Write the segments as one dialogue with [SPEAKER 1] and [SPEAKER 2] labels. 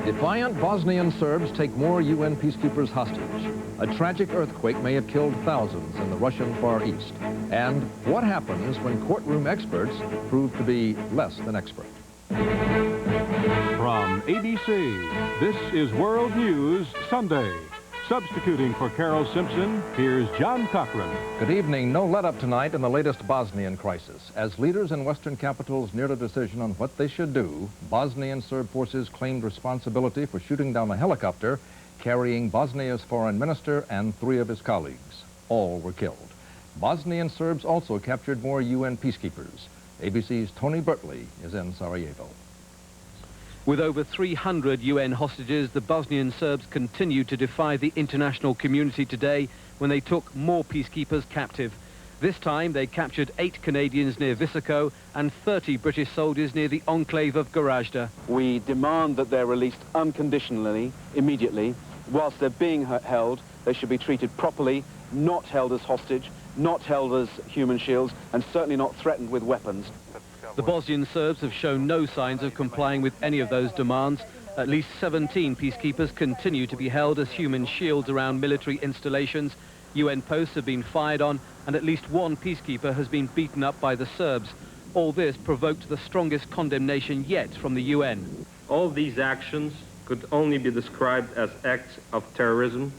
[SPEAKER 1] Defiant Bosnian Serbs take more UN peacekeepers hostage. A tragic earthquake may have killed thousands in the Russian Far East. And what happens when courtroom experts prove to be less than expert?
[SPEAKER 2] From ABC, this is World News Sunday. Substituting for Carol Simpson, here's John Cochran.
[SPEAKER 1] Good evening. No let-up tonight in the latest Bosnian crisis. As leaders in Western capitals neared a decision on what they should do, Bosnian Serb forces claimed responsibility for shooting down a helicopter carrying Bosnia's foreign minister and 3 of his colleagues. All were killed. Bosnian Serbs also captured more UN peacekeepers. ABC's Tony Birtley is in Sarajevo.
[SPEAKER 3] With over 300 UN hostages, the Bosnian Serbs continued to defy the international community today when they took more peacekeepers captive. This time they captured 8 Canadians near Visoko and 30 British soldiers near the enclave of Gorazda.
[SPEAKER 4] We demand that they're released unconditionally, immediately. Whilst they're being held, they should be treated properly, not held as hostage, not held as human shields, and certainly not threatened with weapons.
[SPEAKER 3] The Bosnian Serbs have shown no signs of complying with any of those demands. At least 17 peacekeepers continue to be held as human shields around military installations. UN posts have been fired on, and at least 1 peacekeeper has been beaten up by the Serbs. All this provoked the strongest condemnation yet from the UN.
[SPEAKER 5] All these actions could only be described as acts of terrorism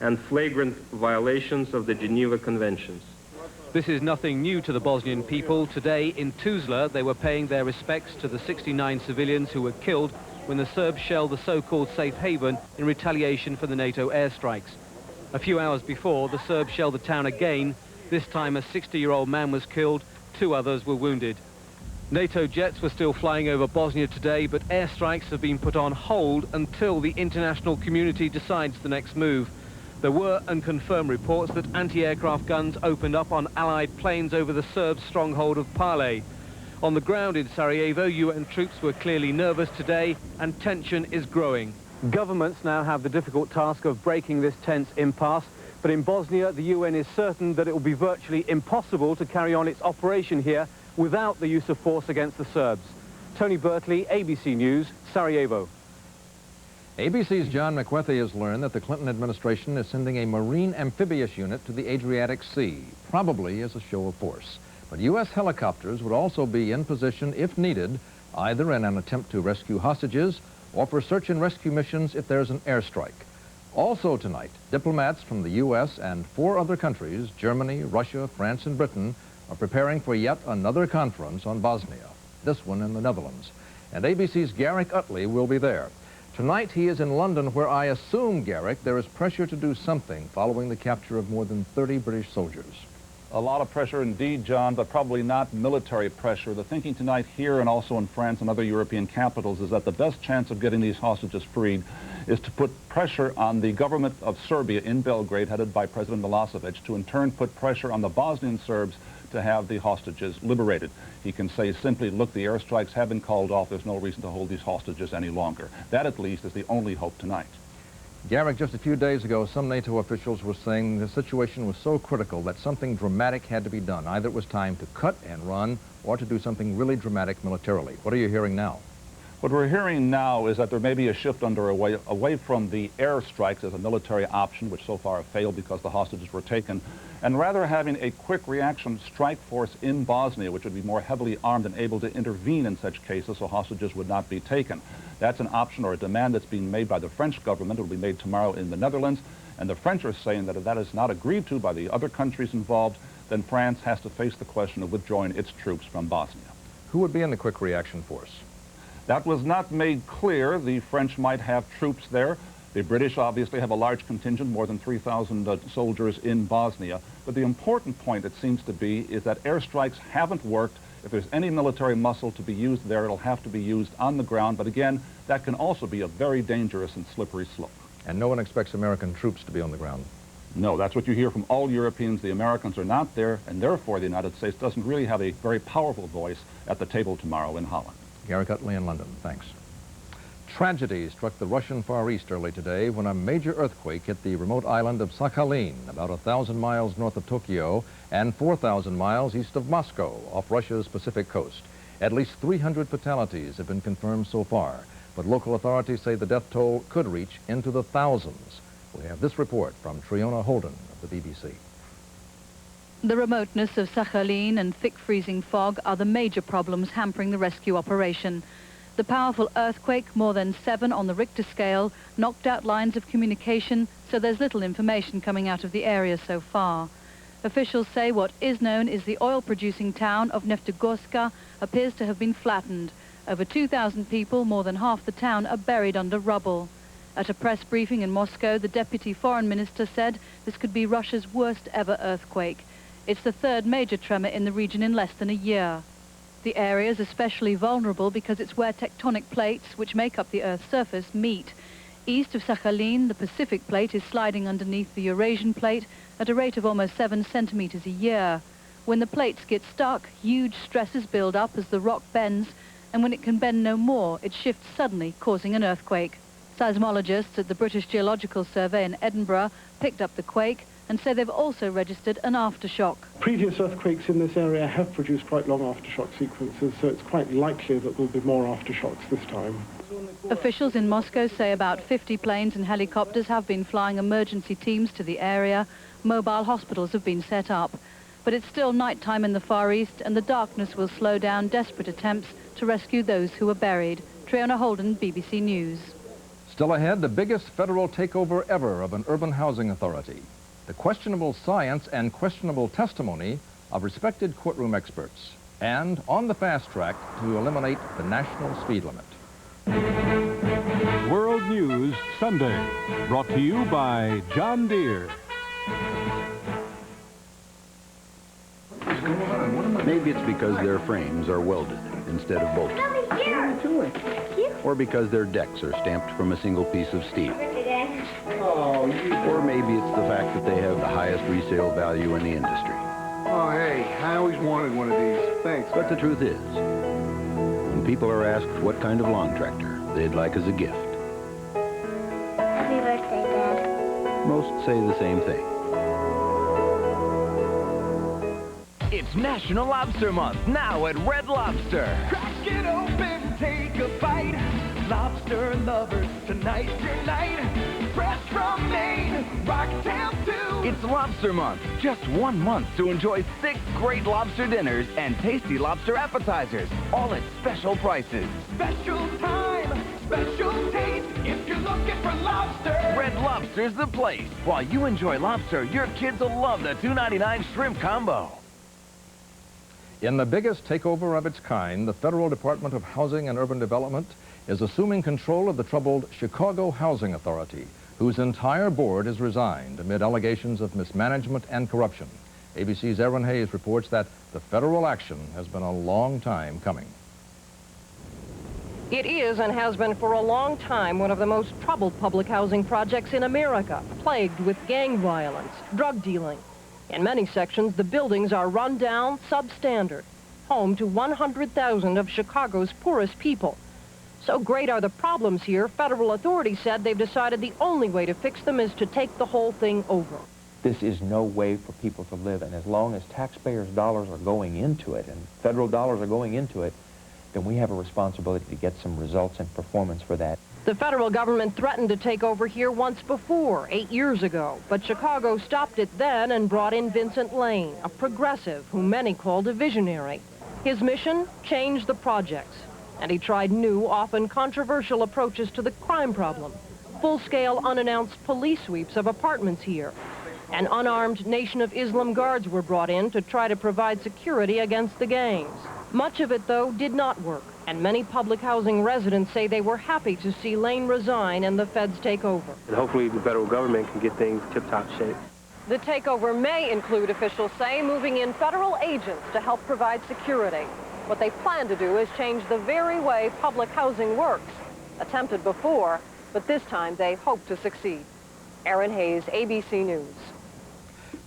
[SPEAKER 5] and flagrant violations of the Geneva Conventions.
[SPEAKER 3] This is nothing new to the Bosnian people. Today in Tuzla, they were paying their respects to the 69 civilians who were killed when the Serbs shelled the so-called safe haven in retaliation for the NATO airstrikes. A few hours before, the Serbs shelled the town again. This time a 60-year-old man was killed, 2 others were wounded. NATO jets were still flying over Bosnia today, but airstrikes have been put on hold until the international community decides the next move. There were unconfirmed reports that anti-aircraft guns opened up on Allied planes over the Serb stronghold of Pale. On the ground in Sarajevo, UN troops were clearly nervous today, and tension is growing. Governments now have the difficult task of breaking this tense impasse, but in Bosnia, the UN is certain that it will be virtually impossible to carry on its operation here without the use of force against the Serbs. Tony Birtley, ABC News, Sarajevo.
[SPEAKER 1] ABC's John McWethy has learned that the Clinton administration is sending a marine amphibious unit to the Adriatic Sea, probably as a show of force. But U.S. helicopters would also be in position if needed, either in an attempt to rescue hostages or for search and rescue missions if there's an airstrike. Also tonight, diplomats from the U.S. and 4 other countries, Germany, Russia, France, and Britain, are preparing for yet another conference on Bosnia, this one in the Netherlands. And ABC's Garrick Utley will be there. Tonight he is in London, where I assume, Garrick, there is pressure to do something following the capture of more than 30 British soldiers.
[SPEAKER 6] A lot of pressure indeed, John, but probably not military pressure. The thinking tonight here and also in France and other European capitals is that the best chance of getting these hostages freed is to put pressure on the government of Serbia in Belgrade, headed by President Milosevic, to in turn put pressure on the Bosnian Serbs to have the hostages liberated. He can say simply, look, the airstrikes have been called off. There's no reason to hold these hostages any longer. That, at least, is the only hope tonight.
[SPEAKER 1] Garrick, just a few days ago, some NATO officials were saying the situation was so critical that something dramatic had to be done. Either it was time to cut and run or to do something really dramatic militarily. What are you hearing now?
[SPEAKER 6] What we're hearing now is that there may be a shift away from the airstrikes as a military option, which so far have failed because the hostages were taken, and rather having a quick reaction strike force in Bosnia, which would be more heavily armed and able to intervene in such cases so hostages would not be taken. That's an option or a demand that's being made by the French government. It will be made tomorrow in the Netherlands, and the French are saying that if that is not agreed to by the other countries involved, then France has to face the question of withdrawing its troops from Bosnia.
[SPEAKER 1] Who would be in the quick reaction force?
[SPEAKER 6] That was not made clear. The French might have troops there. The British obviously have a large contingent, more than 3,000 soldiers in Bosnia. But the important point, it seems to be, is that airstrikes haven't worked. If there's any military muscle to be used there, it'll have to be used on the ground. But again, that can also be a very dangerous and slippery slope.
[SPEAKER 1] And no one expects American troops to be on the ground.
[SPEAKER 6] No, that's what you hear from all Europeans. The Americans are not there, and therefore the United States doesn't really have a very powerful voice at the table tomorrow in Holland.
[SPEAKER 1] Garrick Utley in London. Thanks. Tragedy struck the Russian Far East early today when a major earthquake hit the remote island of Sakhalin, about 1,000 miles north of Tokyo and 4,000 miles east of Moscow, off Russia's Pacific coast. At least 300 fatalities have been confirmed so far, but local authorities say the death toll could reach into the thousands. We have this report from Triona Holden of the BBC.
[SPEAKER 7] The remoteness of Sakhalin and thick freezing fog are the major problems hampering the rescue operation. The powerful earthquake, more than 7 on the Richter scale, knocked out lines of communication, so there's little information coming out of the area so far. Officials say what is known as the oil-producing town of Neftogorska appears to have been flattened. Over 2,000 people, more than half the town, are buried under rubble. At a press briefing in Moscow, the deputy foreign minister said this could be Russia's worst ever earthquake. It's the 3rd major tremor in the region in less than a year. The area is especially vulnerable because it's where tectonic plates, which make up the Earth's surface, meet. East of Sakhalin, the Pacific plate is sliding underneath the Eurasian plate at a rate of almost 7 centimeters a year. When the plates get stuck, huge stresses build up as the rock bends, and when it can bend no more, it shifts suddenly, causing an earthquake. Seismologists at the British Geological Survey in Edinburgh picked up the quake and say they've also registered an aftershock.
[SPEAKER 8] Previous earthquakes in this area have produced quite long aftershock sequences, so it's quite likely that there'll be more aftershocks this time.
[SPEAKER 7] Officials in Moscow say about 50 planes and helicopters have been flying emergency teams to the area. Mobile hospitals have been set up. But it's still nighttime in the Far East, and the darkness will slow down desperate attempts to rescue those who are buried. Triona Holden, BBC News.
[SPEAKER 1] Still ahead, the biggest federal takeover ever of an urban housing authority. The questionable science and questionable testimony of respected courtroom experts. And on the fast track to eliminate the national speed limit.
[SPEAKER 2] World News Sunday, brought to you by John Deere.
[SPEAKER 9] Maybe it's because their frames are welded instead of bolted. Or because their decks are stamped from a single piece of steel. Or maybe it's the fact that they have the highest resale value in the industry.
[SPEAKER 10] Oh, hey, I always wanted one of these. Thanks.
[SPEAKER 9] But the truth is, when people are asked what kind of lawn tractor they'd like as a gift,
[SPEAKER 11] Happy birthday, Dad.
[SPEAKER 9] most say the same thing.
[SPEAKER 12] It's National Lobster Month, now at Red Lobster. Crack it open, take a bite. Lobster lovers, tonight's your night. Fresh from Maine, Rocktown too. It's Lobster Month, just 1 month to enjoy 6 great lobster dinners and tasty lobster appetizers, all at special prices. Special time, special taste, if you're looking for lobster. Red Lobster's the place. While you enjoy lobster, your kids will love the $2.99 shrimp combo.
[SPEAKER 1] In the biggest takeover of its kind, the Federal Department of Housing and Urban Development is assuming control of the troubled Chicago Housing Authority, whose entire board has resigned amid allegations of mismanagement and corruption. ABC's Erin reports that the federal action has been a long time coming.
[SPEAKER 13] It is and has been for a long time one of the most troubled public housing projects in America, plagued with gang violence, drug dealing. In many sections, the buildings are run down, substandard, home to 100,000 of Chicago's poorest people. So great are the problems here, federal authorities said they've decided the only way to fix them is to take the whole thing over.
[SPEAKER 14] This is no way for people to live, and as long as taxpayers' dollars are going into it and federal dollars are going into it, then we have a responsibility to get some results and performance for that.
[SPEAKER 13] The federal government threatened to take over here once before, 8 years ago, but Chicago stopped it then and brought in Vincent Lane, a progressive whom many called a visionary. His mission? Change the projects. And he tried new, often controversial approaches to the crime problem. Full-scale, unannounced police sweeps of apartments here. And unarmed Nation of Islam guards were brought in to try to provide security against the gangs. Much of it, though, did not work, and many public housing residents say they were happy to see Lane resign and the feds take over.
[SPEAKER 15] And hopefully the federal government can get things tip-top shape.
[SPEAKER 13] The takeover may include, officials say, moving in federal agents to help provide security. What they plan to do is change the very way public housing works. Attempted before, but this time they hope to succeed. Erin Hayes, ABC News.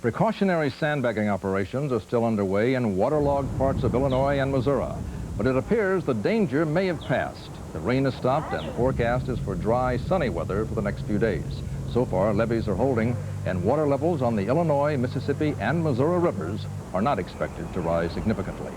[SPEAKER 1] Precautionary sandbagging operations are still underway in waterlogged parts of Illinois and Missouri, but it appears the danger may have passed. The rain has stopped and the forecast is for dry, sunny weather for the next few days. So far, levees are holding and water levels on the Illinois, Mississippi, and Missouri rivers are not expected to rise significantly.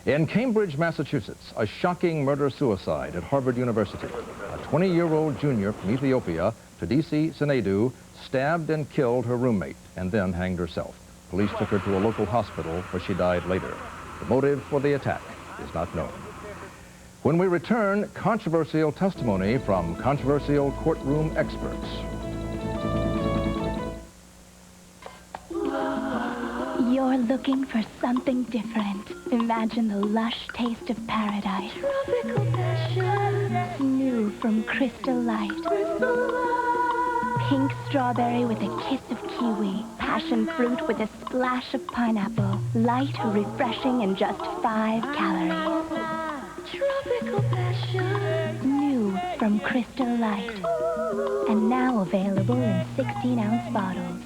[SPEAKER 1] In Cambridge, Massachusetts, a shocking murder-suicide at Harvard University. A 20-year-old junior from Ethiopia, Tadisi Senedu, stabbed and killed her roommate and then hanged herself. Police took her to a local hospital where she died later. The motive for the attack is not known. When we return, controversial testimony from controversial courtroom experts.
[SPEAKER 11] You're looking for something different. Imagine the lush taste of paradise. Tropical passion. New from Crystal Light. Pink strawberry with a kiss of kiwi. Passion fruit with a splash of pineapple. Light, refreshing, and just 5 calories. Tropical passion. New from Crystal Light. And now available in 16-ounce bottles.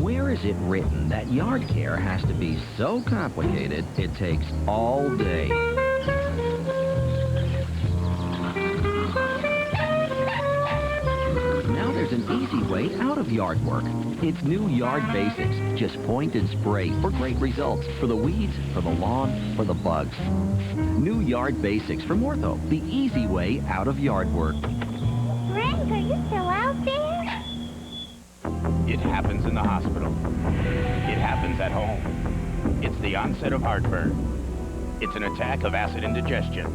[SPEAKER 16] Where is it written that yard care has to be so complicated it takes all day? Now there's an easy way out of yard work. It's new Yard Basics. Just point and spray for great results. For the weeds, for the lawn, for the bugs. New Yard Basics from Ortho. The easy way out of yard work.
[SPEAKER 11] Frank, are you still out there?
[SPEAKER 17] It happens in the hospital. It happens at home. It's the onset of heartburn. It's an attack of acid indigestion.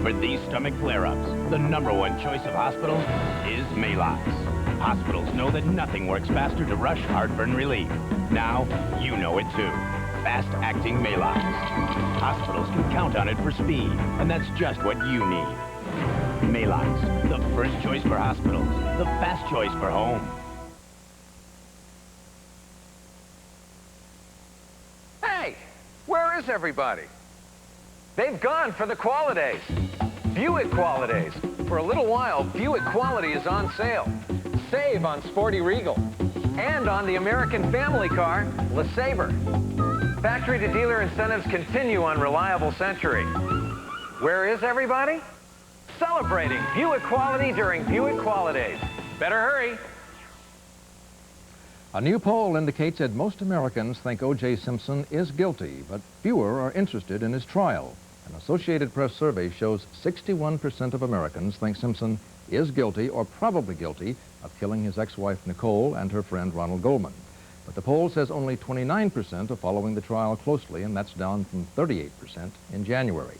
[SPEAKER 17] For these stomach flare-ups, the #1 choice of hospitals is Maalox. Hospitals know that nothing works faster to rush heartburn relief. Now, you know it too. Fast-acting Maalox. Hospitals can count on it for speed, and that's just what you need. Maalox, the first choice for hospitals, the fast choice for home.
[SPEAKER 18] Hey, where is everybody? They've gone for the Qualidays. Buick Qualidays. For a little while, Buick Quality is on sale. Save on Sporty Regal. And on the American family car, LeSabre. Factory-to-dealer incentives continue on Reliable Century. Where is everybody? Celebrating Buick Quality during Buick Qualidays. Better hurry.
[SPEAKER 1] A new poll indicates that most Americans think O.J. Simpson is guilty, but fewer are interested in his trial. An Associated Press survey shows 61% of Americans think Simpson is guilty or probably guilty of killing his ex-wife Nicole and her friend Ronald Goldman. But the poll says only 29% are following the trial closely, and that's down from 38% in January.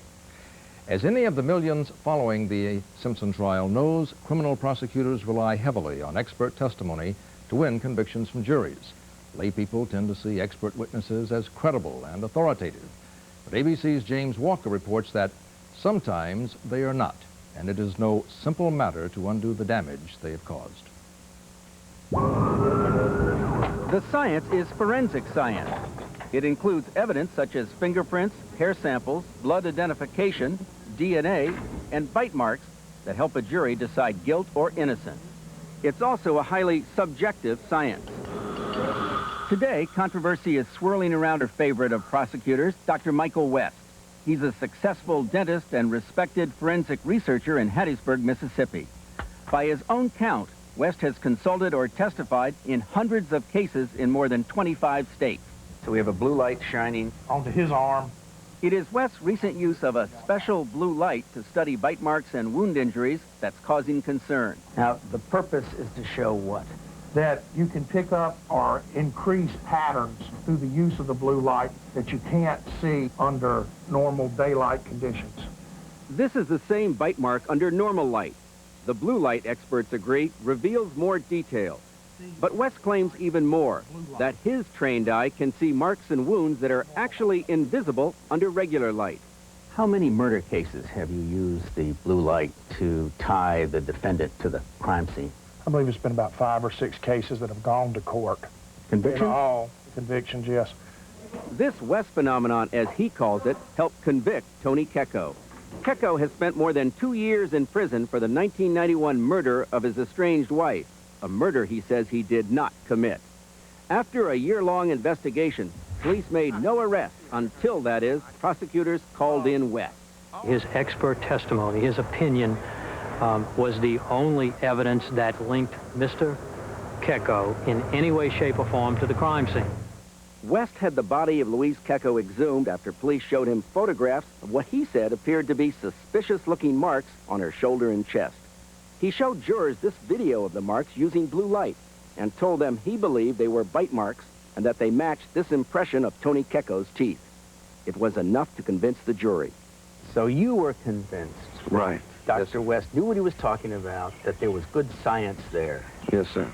[SPEAKER 1] As any of the millions following the Simpson trial knows, criminal prosecutors rely heavily on expert testimony to win convictions from juries. Lay people tend to see expert witnesses as credible and authoritative. But ABC's James Walker reports that sometimes they are not, and it is no simple matter to undo the damage they have caused.
[SPEAKER 19] The science is forensic science. It includes evidence such as fingerprints, hair samples, blood identification, DNA, and bite marks that help a jury decide guilt or innocence. It's also a highly subjective science. Today, controversy is swirling around our favorite of prosecutors, Dr. Michael West. He's a successful dentist and respected forensic researcher in Hattiesburg, Mississippi. By his own count, West has consulted or testified in hundreds of cases in more than 25 states.
[SPEAKER 20] So we have a blue light shining onto his arm.
[SPEAKER 19] It is West's recent use of a special blue light to study bite marks and wound injuries that's causing concern.
[SPEAKER 20] Now, the purpose is to show what?
[SPEAKER 21] That you can pick up or increase patterns through the use of the blue light that you can't see under normal daylight conditions.
[SPEAKER 19] This is the same bite mark under normal light. The blue light, experts agree, reveals more detail. But West claims even more, that his trained eye can see marks and wounds that are actually invisible under regular light.
[SPEAKER 20] How many murder cases have you used the blue light to tie the defendant to the crime scene?
[SPEAKER 21] I believe it's been about 5 or 6 cases that have gone to court.
[SPEAKER 19] Convictions?
[SPEAKER 21] All convictions, yes.
[SPEAKER 19] This West phenomenon, as he calls it, helped convict Tony Kecko. Kecko has spent more than 2 years in prison for the 1991 murder of his estranged wife, a murder he says he did not commit. After a year-long investigation, police made no arrests until, that is, prosecutors called in West.
[SPEAKER 22] His expert testimony, his opinion, was the only evidence that linked Mr. Kecko in any way, shape, or form to the crime scene.
[SPEAKER 19] West had the body of Louise Kecko exhumed after police showed him photographs of what he said appeared to be suspicious-looking marks on her shoulder and chest. He showed jurors this video of the marks using blue light and told them he believed they were bite marks and that they matched this impression of Tony Kecko's teeth. It was enough to convince the jury.
[SPEAKER 20] So you were convinced,
[SPEAKER 10] Right.
[SPEAKER 20] Dr. West knew what he was talking about, that there was good science there.
[SPEAKER 10] Yes, sir.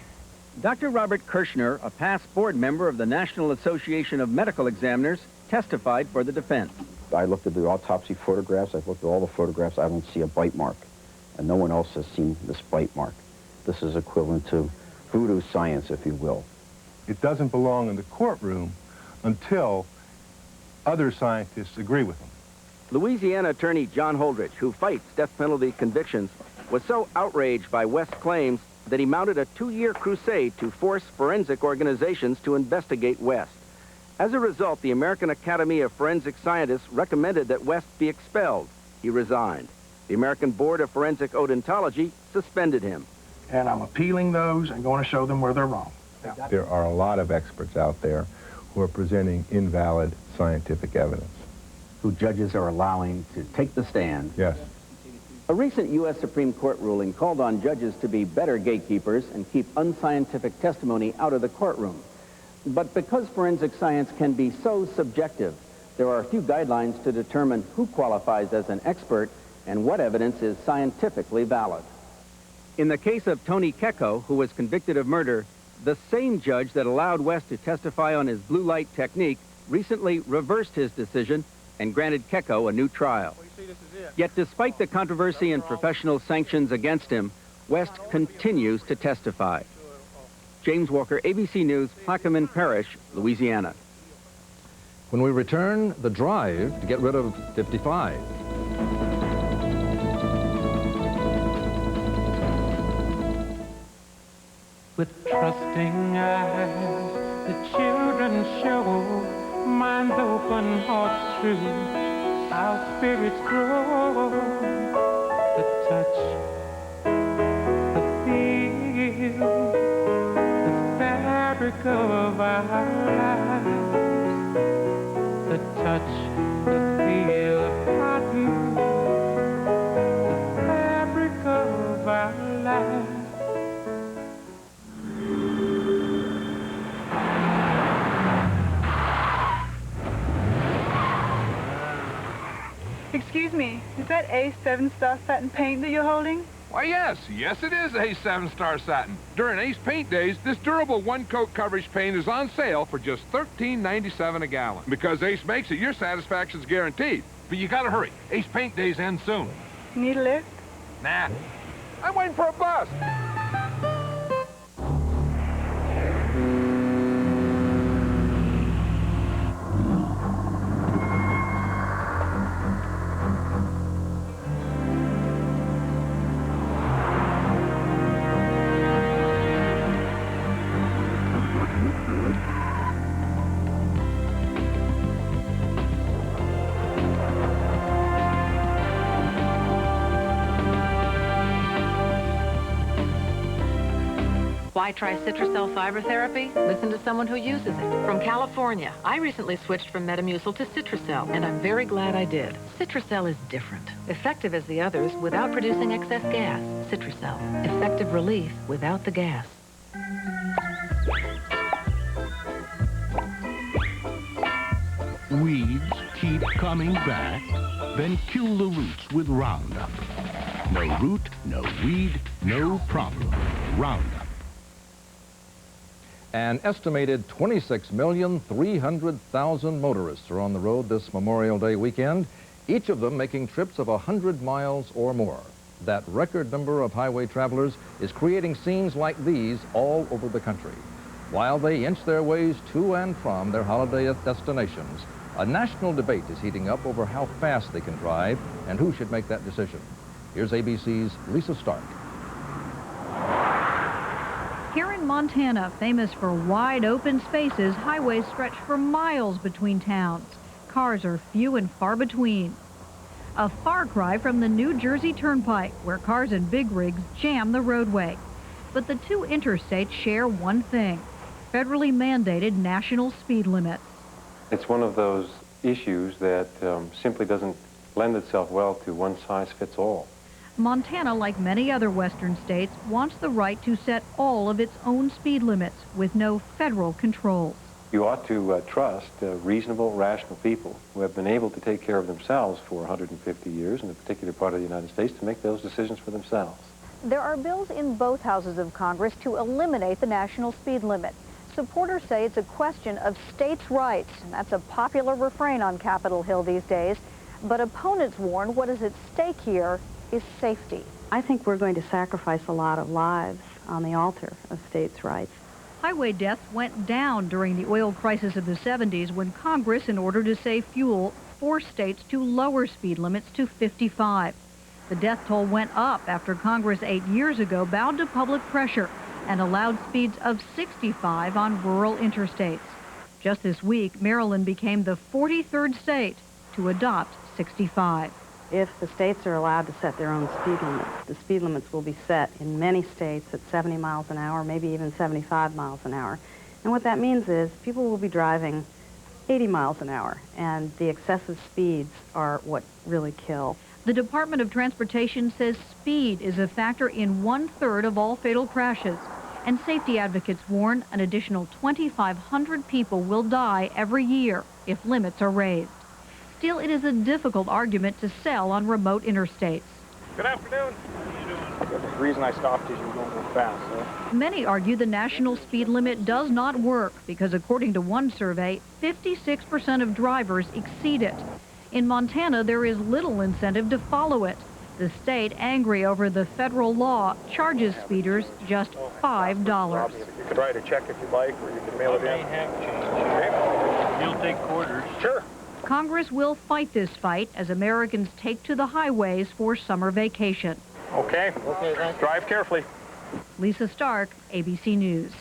[SPEAKER 19] Dr. Robert Kirshner, a past board member of the National Association of Medical Examiners, testified for the defense.
[SPEAKER 4] I looked at the autopsy photographs. I've looked at all the photographs. I don't see a bite mark. And no one else has seen this bite mark. This is equivalent to voodoo science, if you will.
[SPEAKER 10] It doesn't belong in the courtroom until other scientists agree with them.
[SPEAKER 19] Louisiana attorney John Holdridge, who fights death penalty convictions, was so outraged by West's claims that he mounted a 2-year crusade to force forensic organizations to investigate West. As a result, the American Academy of Forensic Scientists recommended that West be expelled. He resigned. The American Board of Forensic Odontology suspended him.
[SPEAKER 21] And I'm appealing those and going to show them where they're wrong.
[SPEAKER 10] There are a lot of experts out there who are presenting invalid scientific evidence.
[SPEAKER 20] Who judges are allowing to take the stand.
[SPEAKER 10] Yes.
[SPEAKER 19] A recent U.S. Supreme Court ruling called on judges to be better gatekeepers and keep unscientific testimony out of the courtroom. But because forensic science can be so subjective, there are a few guidelines to determine who qualifies as an expert and what evidence is scientifically valid. In the case of Tony Kecko, who was convicted of murder, the same judge that allowed West to testify on his blue light technique recently reversed his decision and granted Kecko a new trial. Yet despite the controversy and professional sanctions against him, West continues to testify. James Walker, ABC News, Plaquemine Parish, Louisiana.
[SPEAKER 1] When we return, the drive to get rid of 55.
[SPEAKER 5] With trusting eyes, the children show minds open, hearts true, our spirits grow. The touch, the feel, the fabric of our lives. The touch, the feel of cotton, the fabric of our lives.
[SPEAKER 23] Excuse me, is that A 7-star satin paint that you're holding?
[SPEAKER 24] Why, yes it is Ace 7-star satin. During Ace Paint Days, this durable one-coat coverage paint is on sale for just $13.97 a gallon. Because Ace makes it, your satisfaction's guaranteed. But you gotta hurry. Ace Paint Days end soon.
[SPEAKER 23] Need a lift?
[SPEAKER 24] Nah, I'm waiting for a bus.
[SPEAKER 25] Why try Citracel fiber therapy? Listen to someone who uses it. From California, I recently switched from Metamucil to Citracel, and I'm very glad I did. Citracel is different. Effective as the others without producing excess gas. Citracel. Effective relief without the gas.
[SPEAKER 2] Weeds keep coming back? Then kill the roots with Roundup. No root, no weed, no problem. Roundup.
[SPEAKER 1] An estimated 26,300,000 motorists are on the road this Memorial Day weekend, each of them making trips of 100 miles or more. That record number of highway travelers is creating scenes like these all over the country. While they inch their ways to and from their holiday destinations, a national debate is heating up over how fast they can drive and who should make that decision. Here's ABC's Lisa Stark.
[SPEAKER 7] Here in Montana, famous for wide open spaces, highways stretch for miles between towns. Cars are few and far between. A far cry from the New Jersey Turnpike, where cars and big rigs jam the roadway. But the two interstates share one thing. federally mandated national speed limits.
[SPEAKER 3] It's one of those issues that simply doesn't lend itself well to one size fits all.
[SPEAKER 7] Montana, like many other western states, wants the right to set all of its own speed limits with no federal controls.
[SPEAKER 3] You ought to trust reasonable, rational people who have been able to take care of themselves for 150 years in a particular part of the United States to make those decisions for themselves.
[SPEAKER 6] There are bills in both houses of Congress to eliminate the national speed limit. Supporters say it's a question of states' rights, and that's a popular refrain on Capitol Hill these days. But opponents warn what is at stake here is safety.
[SPEAKER 8] I think we're going to sacrifice a lot of lives on the altar of states' rights.
[SPEAKER 7] Highway deaths went down during the oil crisis of the 70s when Congress, in order to save fuel, forced states to lower speed limits to 55. The death toll went up after Congress 8 years ago bowed to public pressure and allowed speeds of 65 on rural interstates. Just this week, Maryland became the 43rd state to adopt 65.
[SPEAKER 8] If the states are allowed to set their own speed limits, the speed limits will be set in many states at 70 miles an hour, maybe even 75 miles an hour. And what that means is people will be driving 80 miles an hour, and the excessive speeds are what really kill.
[SPEAKER 7] The Department of Transportation says speed is a factor in 1/3 of all fatal crashes. And safety advocates warn an additional 2,500 people will die every year if limits are raised. Still, it is a difficult argument to sell on remote interstates.
[SPEAKER 9] Good afternoon. How are you doing? The reason I stopped is you were going real fast, so.
[SPEAKER 7] Many argue the national speed limit does not work because, according to one survey, 56% of drivers exceed it. In Montana, there is little incentive to follow it. The state, angry over the federal law, charges speeders just $5.
[SPEAKER 9] You could write a check if you like, or you can mail it in. Okay. You'll take quarters. Sure.
[SPEAKER 7] Congress will fight this fight as Americans take to the highways for summer vacation.
[SPEAKER 9] Okay. Okay, thanks. Drive carefully.
[SPEAKER 7] Lisa Stark, ABC News.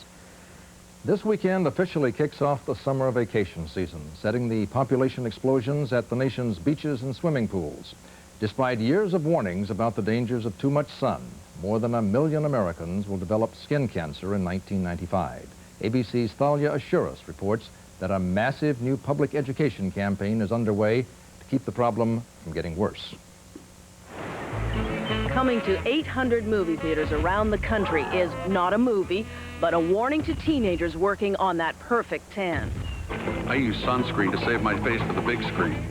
[SPEAKER 1] This weekend officially kicks off the summer vacation season, setting the population explosions at the nation's beaches and swimming pools. Despite years of warnings about the dangers of too much sun, more than 1 million Americans will develop skin cancer in 1995. ABC's Thalia Assuras reports that a massive new public education campaign is underway to keep the problem from getting worse.
[SPEAKER 12] Coming to 800 movie theaters around the country is not a movie, but a warning to teenagers working on that perfect tan.
[SPEAKER 26] I use sunscreen to save my face for the big screen.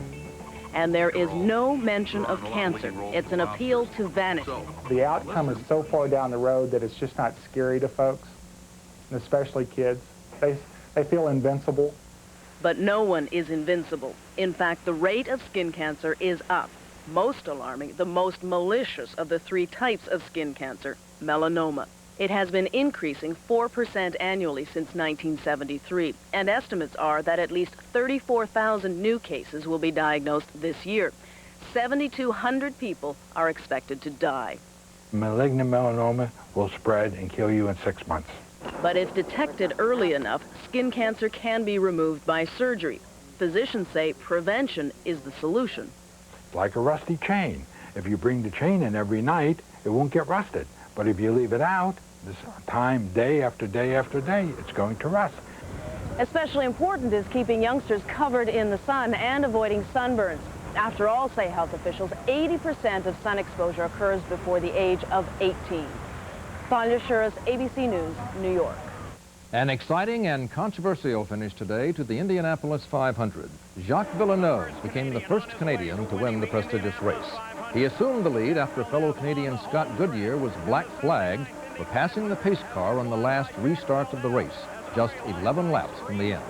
[SPEAKER 12] And there is no mention of cancer. It's an appeal to vanity.
[SPEAKER 21] The outcome is so far down the road that it's just not scary to folks, and especially kids. They feel invincible.
[SPEAKER 12] But no one is invincible. In fact, the rate of skin cancer is up. Most alarming, the most malicious of the 3 types of skin cancer, melanoma. It has been increasing 4% annually since 1973, and estimates are that at least 34,000 new cases will be diagnosed this year. 7,200 people are expected to die.
[SPEAKER 27] Malignant melanoma will spread and kill you in 6 months.
[SPEAKER 12] But if detected early enough, skin cancer can be removed by surgery. Physicians say prevention is the solution.
[SPEAKER 27] Like a rusty chain. If you bring the chain in every night, it won't get rusted. But if you leave it out, this time, day after day after day, it's going to rust.
[SPEAKER 12] Especially important is keeping youngsters covered in the sun and avoiding sunburns. After all, say health officials, 80% of sun exposure occurs before the age of 18. Thalia Assuras, ABC News, New York.
[SPEAKER 1] An exciting and controversial finish today to the Indianapolis 500. Jacques Villeneuve became the first Canadian to win the prestigious race. He assumed the lead after fellow Canadian Scott Goodyear was black flagged for passing the pace car on the last restart of the race, just 11 laps from the end.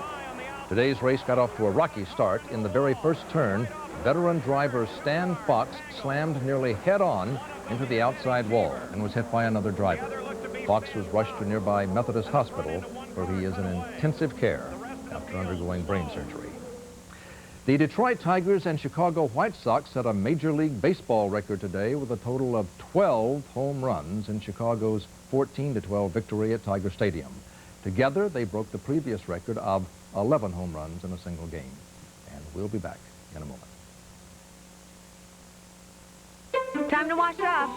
[SPEAKER 1] Today's race got off to a rocky start. In the very first turn, veteran driver Stan Fox slammed nearly head-on into the outside wall and was hit by another driver. Fox was rushed to nearby Methodist Hospital, where he is in intensive care after undergoing brain surgery. The Detroit Tigers and Chicago White Sox set a Major League Baseball record today with a total of 12 home runs in Chicago's 14-12 victory at Tiger Stadium. Together, they broke the previous record of 11 home runs in a single game. And we'll be back in a moment.
[SPEAKER 28] Time to wash up.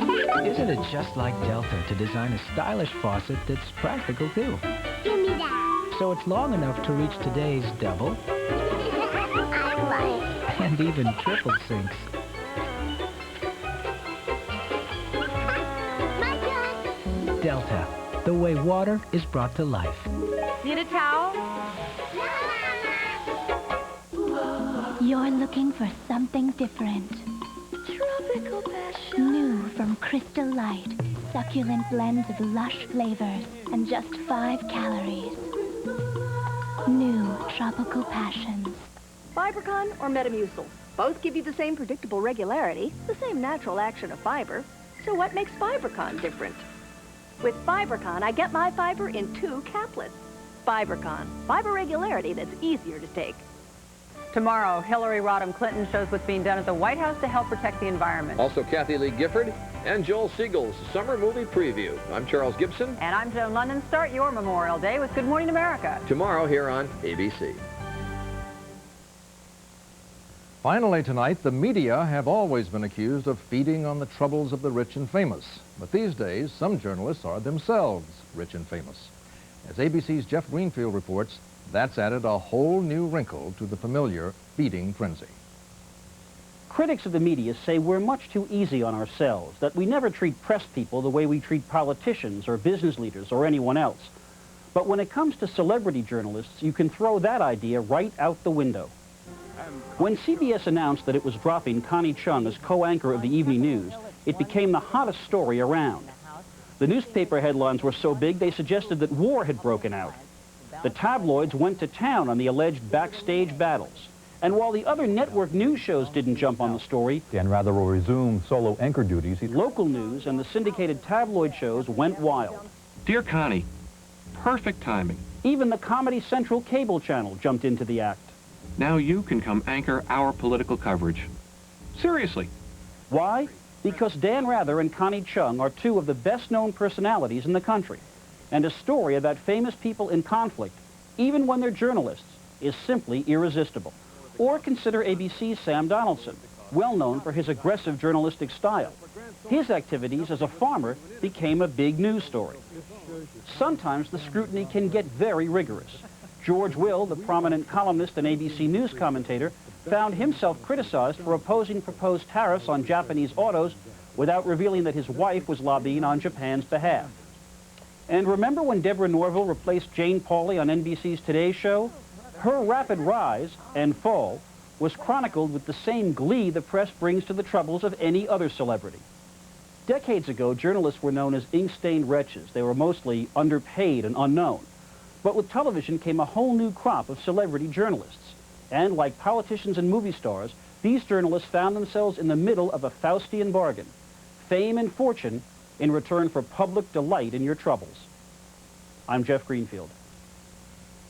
[SPEAKER 11] Isn't it just like Delta to design a stylish faucet that's practical, too?
[SPEAKER 13] Give me that.
[SPEAKER 11] So it's long enough to reach today's double and even triple sinks. Delta, the way water is brought to life.
[SPEAKER 13] Need a towel?
[SPEAKER 14] You're looking for something different.
[SPEAKER 13] Tropical passion.
[SPEAKER 14] New from Crystal Light. Succulent blends of lush flavors and just 5 calories. New Tropical Passions.
[SPEAKER 6] Fibercon or Metamucil. Both give you the same predictable regularity, the same natural action of fiber. So what makes Fibercon different? With Fibercon, I get my fiber in 2 caplets. Fibercon, fiber regularity that's easier to take.
[SPEAKER 15] Tomorrow, Hillary Rodham Clinton shows what's being done at the White House to help protect the environment. Also, Kathy Lee Gifford and Joel Siegel's summer movie preview. I'm Charles Gibson. And I'm Joan London. Start your Memorial Day with Good Morning America. Tomorrow here on ABC.
[SPEAKER 1] Finally tonight, the media have always been accused of feeding on the troubles of the rich and famous. But these days, some journalists are themselves rich and famous. As ABC's Jeff Greenfield reports, that's added a whole new wrinkle to the familiar feeding frenzy.
[SPEAKER 16] Critics of the media say we're much too easy on ourselves, that we never treat press people the way we treat politicians or business leaders or anyone else. But when it comes to celebrity journalists, you can throw that idea right out the window. When CBS announced that it was dropping Connie Chung as co-anchor of the evening news, it became the hottest story around. The newspaper headlines were so big they suggested that war had broken out. The tabloids went to town on the alleged backstage battles. And while the other network news shows didn't jump on the story,
[SPEAKER 17] Dan Rather will resume solo anchor duties.
[SPEAKER 16] Local news and the syndicated tabloid shows went wild.
[SPEAKER 18] Dear Connie, perfect timing.
[SPEAKER 16] Even the Comedy Central cable channel jumped into the act.
[SPEAKER 18] Now you can come anchor our political coverage. Seriously.
[SPEAKER 16] Why? Because Dan Rather and Connie Chung are 2 of the best-known personalities in the country. And a story about famous people in conflict, even when they're journalists, is simply irresistible. Or consider ABC's Sam Donaldson, well known for his aggressive journalistic style. His activities as a farmer became a big news story. Sometimes the scrutiny can get very rigorous. George Will, the prominent columnist and ABC News commentator, found himself criticized for opposing proposed tariffs on Japanese autos without revealing that his wife was lobbying on Japan's behalf. And remember when Deborah Norville replaced Jane Pauley on NBC's Today Show? Her rapid rise and fall was chronicled with the same glee the press brings to the troubles of any other celebrity. Decades ago, journalists were known as ink-stained wretches. They were mostly underpaid and unknown. But with television came a whole new crop of celebrity journalists. And like politicians and movie stars, these journalists found themselves in the middle of a Faustian bargain. Fame and fortune in return for public delight in your troubles. I'm Jeff Greenfield.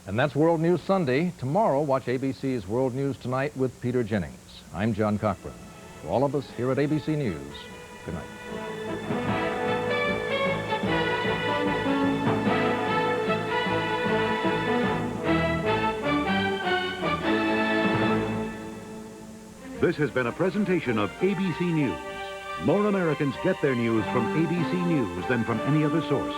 [SPEAKER 1] And that's World News Sunday. Tomorrow, watch ABC's World News Tonight with Peter Jennings. I'm John Cochran. For all of us here at ABC News, good night.
[SPEAKER 2] This has been a presentation of ABC News. More Americans get their news from ABC News than from any other source.